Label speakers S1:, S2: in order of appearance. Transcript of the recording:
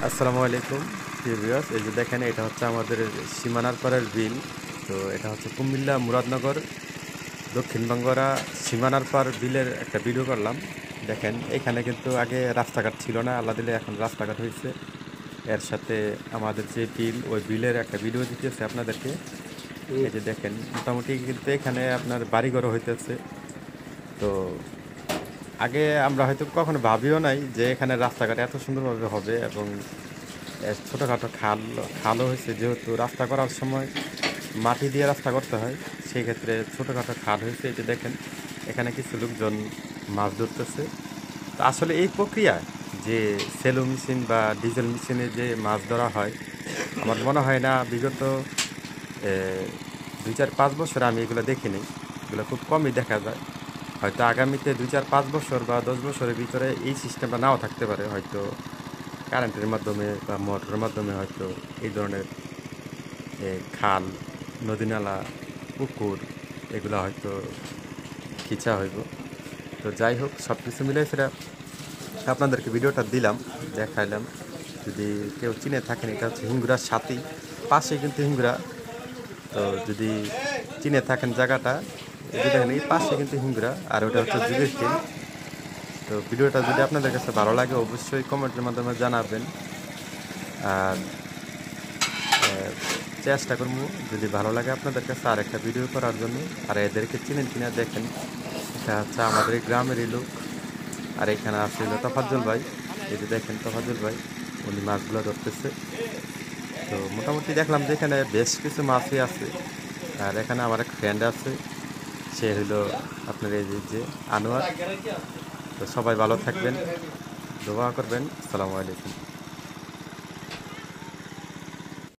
S1: আসসালামু আলাইকুম প্রিয় ভিউয়ার্স, এই যে দেখেন এটা হচ্ছে আমাদের সীমানার পারের বিল। তো এটা হচ্ছে কুমিল্লা মুরাদনগর দক্ষিণ বাঙ্গরা সীমানার পার বিলের একটা ভিডিও করলাম। দেখেন এখানে কিন্তু আগে রাস্তাঘাট ছিল না, আল্লাহ দিলে এখন রাস্তাঘাট হয়েছে। এর সাথে আমাদের যে বিল, ওই বিলের একটা ভিডিও দিতেছে আপনাদেরকে। এই যে দেখেন মোটামুটি কিন্তু এখানে আপনার বাড়িঘরও হইতেছে। তো আগে আমরা হয়তো কখনো ভাবিও নাই যে এখানে রাস্তাঘাট এত সুন্দরভাবে হবে, এবং ছোটোখাটো খালও হয়েছে। যেহেতু রাস্তা করার সময় মাটি দিয়ে রাস্তা করতে হয়, সেই ক্ষেত্রে ছোটোখাটো খাল হয়েছে। এই যে দেখেন এখানে কিছু লোকজন মাছ ধরতেছে। তো আসলে এই প্রক্রিয়া, যে সেলো মেশিন বা ডিজেল মেশিনে যে মাছ ধরা হয়, আমার মনে হয় না বিগত 2-4-5 বছর আমি এগুলো দেখিনি। এগুলো খুব কমই দেখা যায়। হয়তো আগামীতে 2-4-5 বছর বা 10 বছরের ভিতরে এই সিস্টেমটা নাও থাকতে পারে। হয়তো কারেন্টের মাধ্যমে বা মোটরের মাধ্যমে হয়তো এই ধরনের খাল, নদী-নালা, পুকুর এগুলো হয়তো খিচা হইব। তো যাই হোক, সব কিছু মিলাই ফেরা আপনাদেরকে ভিডিওটা দিলাম, দেখাইলাম। যদি কেউ চিনে থাকেন, এটা হচ্ছে হিঙ্গুরার সাথেই, পাশে কিন্তু হিঙ্গুরা। তো যদি চিনে থাকেন জায়গাটা, এই যে দেখেন এই পাশে কিন্তু হিঙ্গুরা, আর ওটা হচ্ছে যুগের খিল। তো ভিডিওটা যদি আপনাদের কাছে ভালো লাগে অবশ্যই কমেন্টের মাধ্যমে জানাবেন। আর চেষ্টা করবো যদি ভালো লাগে আপনাদের কাছে আর একটা ভিডিও করার জন্য। আর এদেরকে চিনেন কিনা দেখেন, এটা হচ্ছে আমাদের এই গ্রামেরই লোক। আর এখানে আছে হলো তোফাজ্জল ভাই। এই যে দেখেন তোফাজ্জল ভাই, উনি মাছগুলো ধরতেছে। তো মোটামুটি দেখলাম যে এখানে বেশ কিছু মাছই আছে। আর এখানে আমার এক ফ্রেন্ড আছে, সে হলো আপনার এই যে আনোয়ার। তো সবাই ভালো থাকবেন, দোয়া করবেন। আসসালামু আলাইকুম।